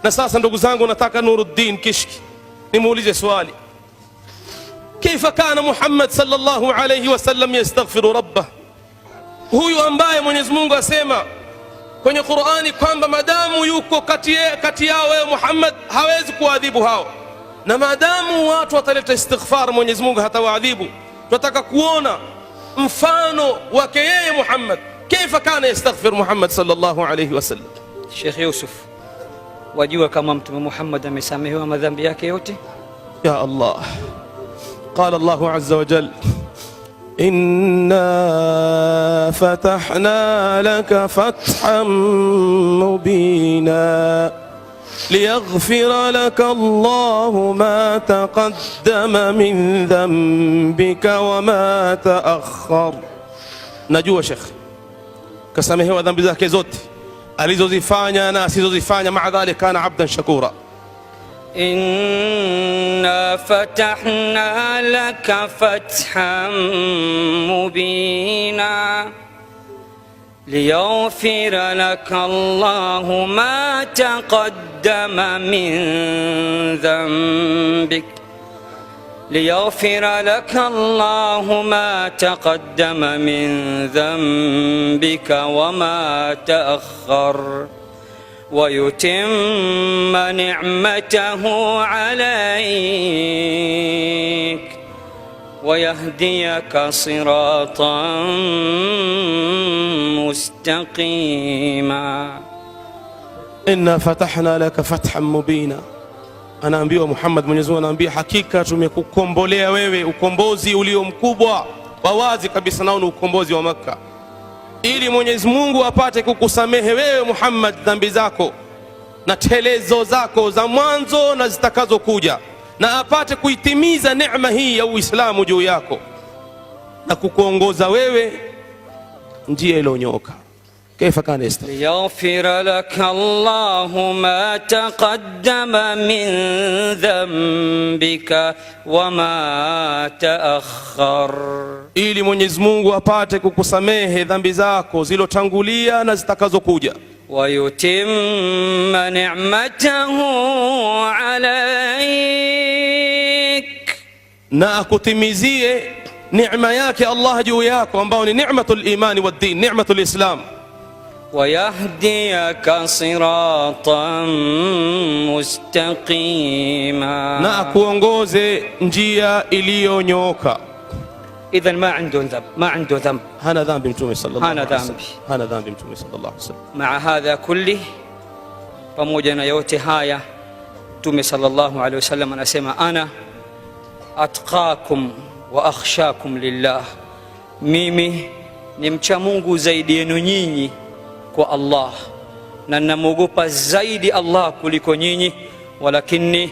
Na sasa ndugu zangu, nataka Nuruddin Kishki nimuulize swali, kaifa kana Muhammad sallallahu alayhi wasallam yastaghfiru rabbah, huyu ambaye Mwenyezi Mungu asema kwenye Qur'ani kwamba madamu yuko kati yao wewe Muhammad hawezi kuadhibu hao, na madamu watu wataleta istighfar Mwenyezi Mungu hatawaadhibu. Tunataka kuona mfano wake yeye Muhammad, kaifa kana yastaghfir Muhammad sallallahu alayhi wasallam. Sheikh Yusuf, wajua kama Mtume Muhammad amesamehewa madhambi yake yote? Ya Allah, qala Allahu azza wa jalla, inna fatahna laka fathan mubina liyaghfira laka Allahu ma taqaddama min dhanbika wa ma ta'akhkhar. Najua Sheikh kasamehewa dhambi zake zote alizozifanya na asizozifanya, maa dhalika kana abdan shakura. إنا فتحنا لك فتحا مبينا ليغفر لك الله ما تقدم من ذنبك ليغفر لك الله ما تقدم من ذنبك وما تأخر ويتم نعمته عليك ويهديك صراطا مستقيما. إنا فتحنا لك فتحا مبينا. Anaambiwa Muhammad, Mwenyezi Mungu anaambia hakika tumekukombolea wewe ukombozi ulio mkubwa wa wazi kabisa, nao ni ukombozi wa Makka, ili Mwenyezi Mungu apate kukusamehe wewe Muhammad dhambi zako na telezo zako za mwanzo na zitakazo kuja, na apate kuitimiza neema hii ya Uislamu juu yako na kukuongoza wewe njia iliyonyooka. كيف كان يستغفر؟ ليغفر لك الله ما تقدم من ذنبك وما تأخر, ili Mwenyezi Mungu apate kukusamehe dhambi zako zilotangulia na zitakazokuja. ويتم نعمته عليك, na akutimizie neema yake Allah juu yako ambao ni ni'matul imani wad din, ni'matul islam. ويهديك صراطا مستقيما, na akuongoze njia iliyonyooka. إذن ما عنده ذنب, ما عنده ذنب, hana dhambi Mtume sallallahu alaihi wasallam, hana dhambi Mtume sallallahu alaihi wasallam. مع هذا كله, pamoja na yote haya, Mtume sallallahu alaihi wasallam anasema ana atqakum wa akhshakum lillah, mimi ni mcha Mungu zaidi yenu nyinyi kwa Allah na namuogopa zaidi Allah kuliko nyinyi. Walakini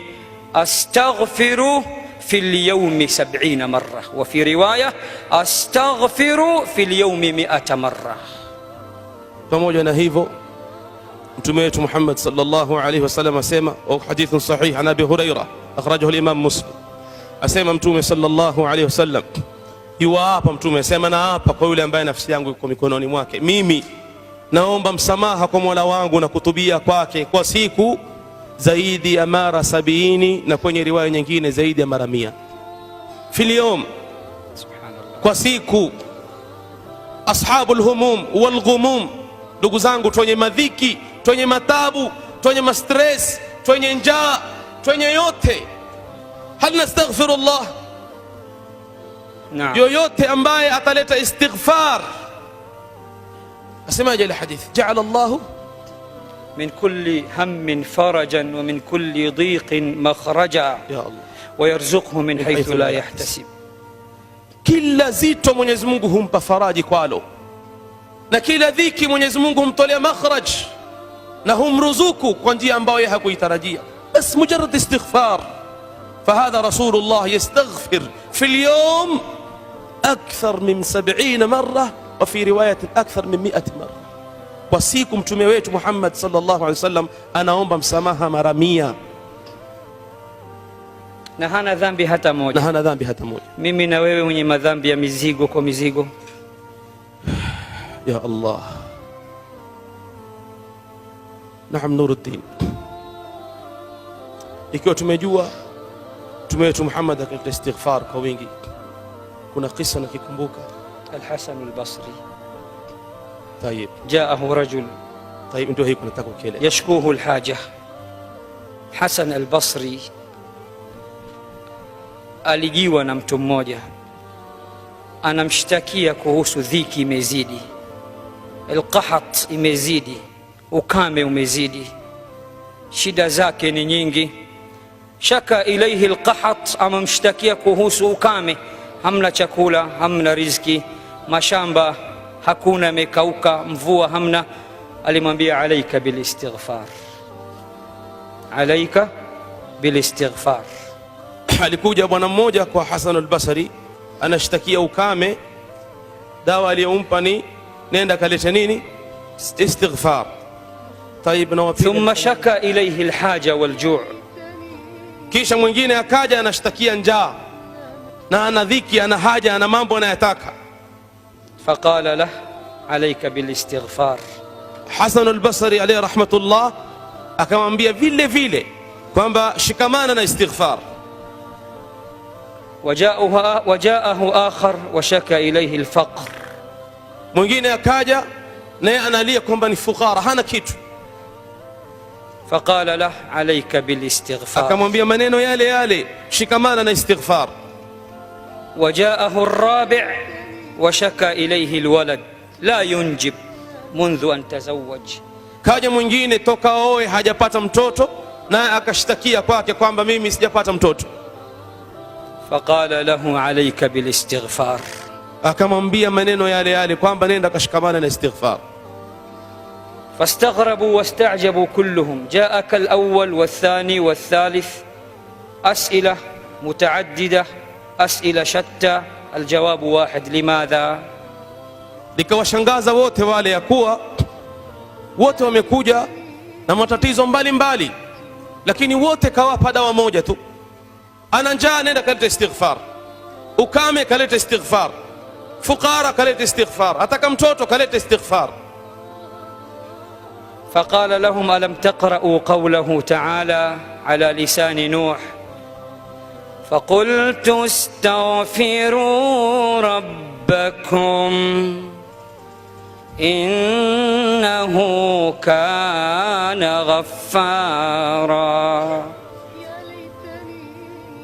astaghfiru fil yawmi 70 marra wa fi riwaya astaghfiru fil yawmi 100 marra. Pamoja na hivyo Mtume wetu Muhammad sallallahu alaihi wasallam asema, au hadithun sahih an Abi Hurairah akhrajahu al-Imam Muslim, asema Mtume sallallahu alaihi wasallam, yuapa Mtume asema, naapa kwa yule ambaye nafsi yangu iko mikononi mwake, mimi naomba msamaha kwa Mola wangu na kutubia kwake kwa siku zaidi ya mara 70, na kwenye riwaya nyingine zaidi ya mara 100 fil yawm, kwa siku. Ashabul humum wal ghumum, ndugu zangu, twenye madhiki, twenye matabu, twenye mastress, twenye njaa, twenye yote, hal nastaghfirullah? Naam. Yoyote ambaye ataleta istighfar, asemaje ile hadith, ja'ala Allahu min kulli hammin farajan wa min kulli dhiqin makhraja ya Allah wa yarzuqhu min haythu la yahtasib. Kila zito Mwenyezi Mungu humpa faraji kwalo, na kila dhiki Mwenyezi Mungu humtolea makhraj na humruzuku kwa njia ambayo yeye hakuitarajia. Bas mujarrad istighfar. Fahadha Rasulullah yastaghfir fi al-yawm akthar min 70 marra wa fi riwayat akthar min 100 marra. Kwa siku mtume wetu Muhammad sallallahu alaihi wasallam anaomba msamaha mara 100, na hana dhambi hata moja, na hana dhambi hata moja. Mimi na wewe mwenye madhambi ya mizigo kwa mizigo. Ya Allah. Naam Nuruddin, ikiwa tumejua Mtume wetu Muhammad akaleta istighfar kwa wingi, kuna kisa nakikumbuka Al-Hasan al-Basri. Tayeb, jaahu rajul, tayeb, ndio hiko nataka kukieleza, yashkuhu al-haja. Hasan al-Basri alijiwa na mtu mmoja anamshtakia kuhusu dhiki imezidi, al-qahat imezidi, ukame umezidi, shida zake ni nyingi. Shaka ilayhi al-qahat, amamshtakia kuhusu ukame, hamna chakula, hamna riziki, mashamba hakuna, mekauka, mvua hamna. Alimwambia alayka bil istighfar, alayka bil istighfar. Alikuja bwana mmoja kwa Hasan al-Basri anashtakia ukame, dawa aliyompa ni nenda kaleta nini? Istighfar. Tayib, na wapi? Thumma shaka ilayhi al-haja wal-ju', kisha mwingine akaja anashtakia njaa na ana dhiki, ana haja, ana mambo anayotaka. Faqala lah alayka bil istighfar. Hasan al-Basri alayhi rahmatullah akamwambia vile vile kwamba shikamana na istighfar. Wajaahu akhar wa shaka ilayhi al-faqr, mwingine akaja naye analia kwamba ni fukara, hana kitu. Faqala lah alayka bil istighfar, akamwambia maneno yale yale, shikamana na istighfar. Wajaahu ar-rabi' wa shaka ilayhi al-walad la yunjib mundhu an tazawwaj, kaja mwingine toka oe hajapata mtoto, naye akashtakia kwake kwamba mimi sijapata mtoto. Faqala lahu alayka bil istighfar, akamwambia maneno yale yale kwamba nenda kashikamana na istighfar. فاستغربوا واستعجبوا كلهم. جاءك الأول والثاني والثالث، أسئلة متعددة، أسئلة شتى، الجواب واحد، لماذا؟ Likawashangaza wote wale, ya kuwa wote wamekuja na matatizo mbalimbali, lakini wote kawapa dawa moja tu. Ana njaa, nenda kaleta istighfar. Ukame, kaleta istighfar. Fukara, kaleta istighfar. Ataka mtoto, kaleta istighfar. فقال لهم ألم تقرأوا قوله تعالى على لسان نوح فقلت استغفروا ربكم إنه كان غفارا.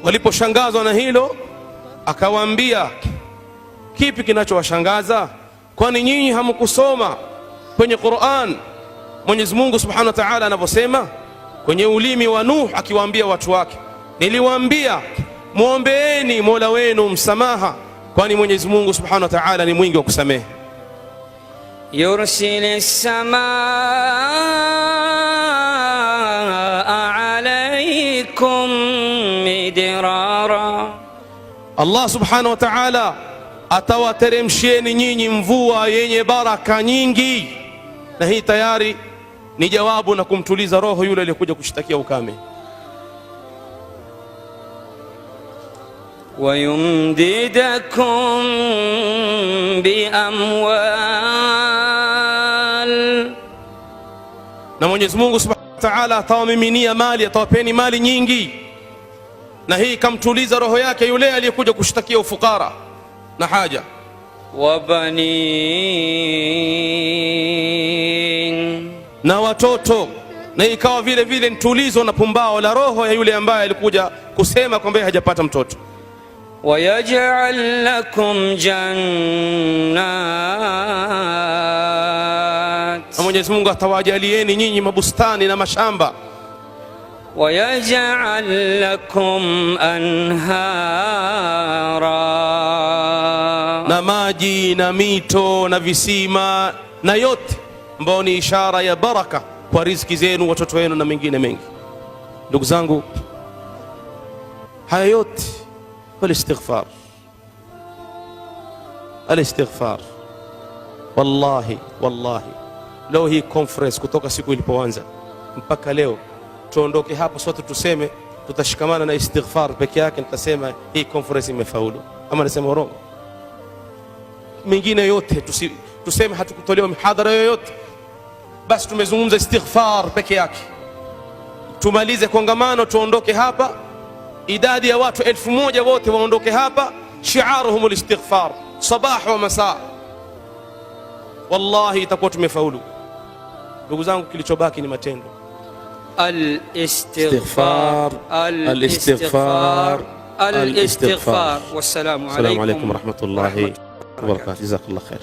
Waliposhangazwa na hilo, akawaambia kipi kinachowashangaza? Kwani nyinyi hamkusoma kwenye Qur'an Mwenyezi Mungu Subhanahu wa Ta'ala anaposema kwenye ulimi wa Nuh akiwaambia watu wake, niliwaambia muombeeni Mola wenu msamaha, kwani Mwenyezi Mungu Subhanahu wa Ta'ala ni mwingi wa kusamehe. Yursilis samaa alaykum midrara, Allah Subhanahu wa Ta'ala atawateremshieni nyinyi mvua yenye baraka nyingi, na hii tayari ni jawabu na kumtuliza roho yule aliyekuja kushtakia ukame. Wayumdidakum biamwal, na Mwenyezi Mungu Subhanahu wa Ta'ala atawamiminia mali, atawapeni mali nyingi, na hii kamtuliza roho yake yule aliyekuja kushtakia ufukara na haja. Wabanin, na watoto, na ikawa vile vile ntulizo na pumbao la roho ya yule ambaye alikuja kusema kwamba hajapata mtoto. Wayaj'al lakum jannat, na Mwenyezi Mungu atawajalieni nyinyi mabustani na mashamba. Wayaj'al lakum anhara, na maji na mito na visima na yote ambao ni ishara ya baraka kwa riziki zenu, watoto wenu na mengine mengi. Ndugu zangu, haya yote kwa istighfar. Al-istighfar, wallahi leo hii conference kutoka siku ilipoanza mpaka leo, tuondoke hapa sote tuseme tutashikamana na istighfar peke yake, nitasema hii conference imefaulu. Ama nasema urongo? Mengine yote tuseme hatukutolewa mihadhara yoyote, basi tumezungumza istighfar peke yake. tumalize kongamano, tuondoke hapa, idadi ya watu 1000 wote waondoke hapa, shi'aruhum al-istighfar sabah wa masaa. Wallahi itakuwa tumefaulu. Ndugu zangu, kilichobaki ni matendo. الاستغفار الاستغفار الاستغفار. والسلام عليكم ورحمة الله وبركاته. جزاك الله خير.